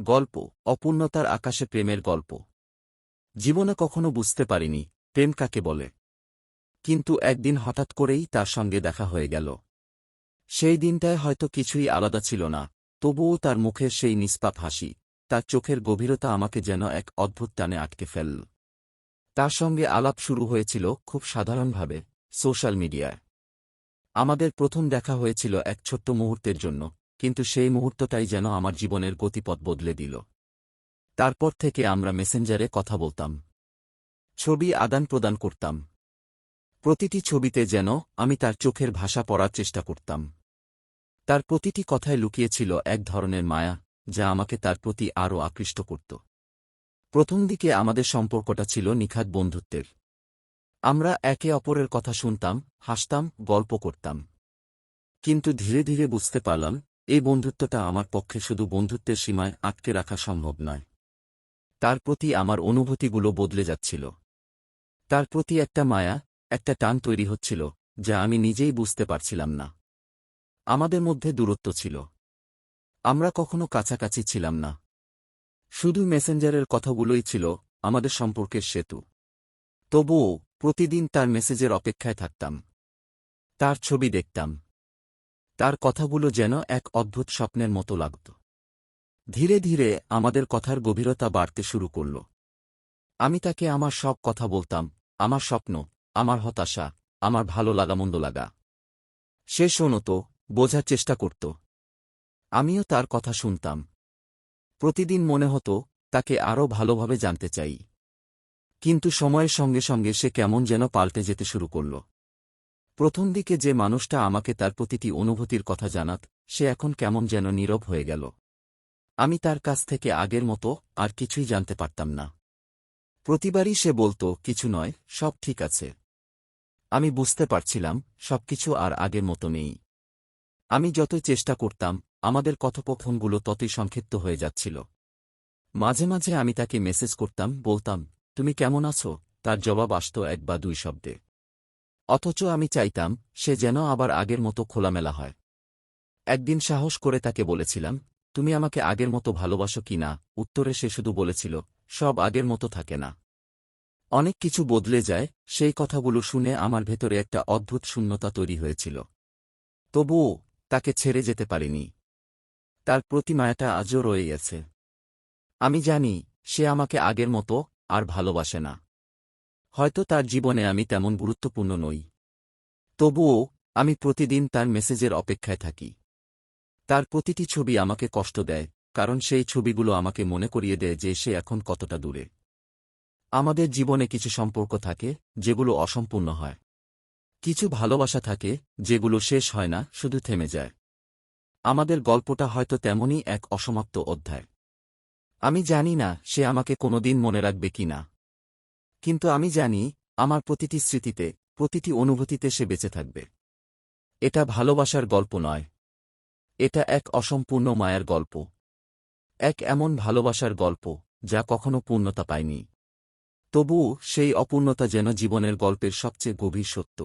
গল্প অপূর্ণতার আকাশে প্রেমের গল্প। জীবনে কখনো বুঝতে পারিনি প্রেম কাকে বলে, কিন্তু একদিন হঠাৎ করেই তার সঙ্গে দেখা হয়ে গেল। সেই দিনটায় হয়তো কিছুই আলাদা ছিল না, তবুও তার মুখের সেই নিষ্পাপ হাসি, তার চোখের গভীরতা আমাকে যেন এক অদ্ভুত টানে আটকে ফেলল। তার সঙ্গে আলাপ শুরু হয়েছিল খুব সাধারণভাবে, সোশ্যাল মিডিয়ায়। আমাদের প্রথম দেখা হয়েছিল এক ছোট্ট মুহূর্তের জন্য, কিন্তু সেই মুহূর্তটাই যেন আমার জীবনের গতিপথ বদলে দিল। তারপর থেকে আমরা মেসেঞ্জারে কথা বলতাম, ছবি আদান প্রদান করতাম। প্রতিটি ছবিতে যেন আমি তার চোখের ভাষা পড়ার চেষ্টা করতাম। তার প্রতিটি কথায় লুকিয়েছিল এক ধরনের মায়া, যা আমাকে তার প্রতি আরও আকৃষ্ট করত। প্রথম দিকে আমাদের সম্পর্কটা ছিল নিখাদ বন্ধুত্বের। আমরা একে অপরের কথা শুনতাম, হাসতাম, গল্প করতাম। কিন্তু ধীরে ধীরে বুঝতে পারলাম, এই বন্ধুত্বটা আমার পক্ষে শুধু বন্ধুত্বের সীমায় আটকে রাখা সম্ভব নয়। তার প্রতি আমার অনুভূতিগুলো বদলে যাচ্ছিল। তার প্রতি একটা মায়া, একটা টান তৈরি হচ্ছিল, যা আমি নিজেই বুঝতে পারছিলাম না। আমাদের মধ্যে দূরত্ব ছিল। আমরা কখনো কাছাকাছি ছিলাম না। শুধু মেসেঞ্জারের কথাগুলোই ছিল আমাদের সম্পর্কের সেতু। তবুও প্রতিদিন তার মেসেজের অপেক্ষায় থাকতাম। তার ছবি দেখতাম। তার কথাগুলো যেন এক অদ্ভুত স্বপ্নের মতো লাগত। ধীরে ধীরে আমাদের কথার গভীরতা বাড়তে শুরু করল। আমি তাকে আমার সব কথা বলতাম, আমার স্বপ্ন, আমার হতাশা, আমার ভালো লাগা মন্দ লাগা। সে শোনত, বোঝার চেষ্টা করত। আমিও তার কথা শুনতাম। প্রতিদিন মনে হতো তাকে আরও ভালোভাবে জানতে চাই। কিন্তু সময়ের সঙ্গে সঙ্গে সে কেমন যেন পাল্টে যেতে শুরু করল। প্রথম দিকে যে মানুষটা আমাকে তার প্রতিটি অনুভূতির কথা জানাত, সে এখন কেমন যেন নীরব হয়ে গেল। আমি তার কাছ থেকে আগের মতো আর কিছুই জানতে পারতাম না। প্রতিবারই সে বলত, কিছু নয়, সব ঠিক আছে। আমি বুঝতে পারছিলাম সবকিছু আর আগের মতো নেই। আমি যতই চেষ্টা করতাম, আমাদের কথোপকথনগুলো ততই সংক্ষিপ্ত হয়ে যাচ্ছিল। মাঝে মাঝে আমি তাকে মেসেজ করতাম, বলতাম, তুমি কেমন আছো? তার জবাব আসত এক বা দুই শব্দে। অথচ আমি চাইতাম সে যেন আবার আগের মতো খোলামেলা হয়। একদিন সাহস করে তাকে বলেছিলাম, তুমি আমাকে আগের মতো ভালোবাসো কি না? উত্তরে সে শুধু বলেছিল, সব আগের মতো থাকে না। অনেক কিছু বদলে যায়। সেই কথাগুলো শুনে আমার ভেতরে একটা অদ্ভুত শূন্যতা তৈরি হয়েছিল। তবুও তাকে ছেড়ে যেতে পারিনি। তার প্রতি মায়াটা আজও রয়ে গেছে। আমি জানি সে আমাকে আগের মতো আর ভালোবাসে না। হয়তো তার জীবনে আমি তেমন গুরুত্বপূর্ণ নই। তবুও আমি প্রতিদিন তার মেসেজের অপেক্ষায় থাকি। তার প্রতিটি ছবি আমাকে কষ্ট দেয়, কারণ সেই ছবিগুলো আমাকে মনে করিয়ে দেয় যে সে এখন কতটা দূরে। আমাদের জীবনে কিছু সম্পর্ক থাকে যেগুলো অসম্পূর্ণ হয়। কিছু ভালোবাসা থাকে যেগুলো শেষ হয় না, শুধু থেমে যায়। আমাদের গল্পটা হয়তো তেমনই এক অসমাপ্ত অধ্যায়। আমি জানি না সে আমাকে কোনোদিন মনে রাখবে কি না, কিন্তু আমি জানি আমার প্রতিটি স্মৃতিতে, প্রতিটি অনুভূতিতে সে বেঁচে থাকবে। এটা ভালোবাসার গল্প নয়, এটা এক অসম্পূর্ণ মায়ের গল্প। এক এমন ভালোবাসার গল্প যা কখনো পূর্ণতা পায়নি। তবুও সেই অপূর্ণতা যেন জীবনের গল্পের সবচেয়ে গভীর সত্য।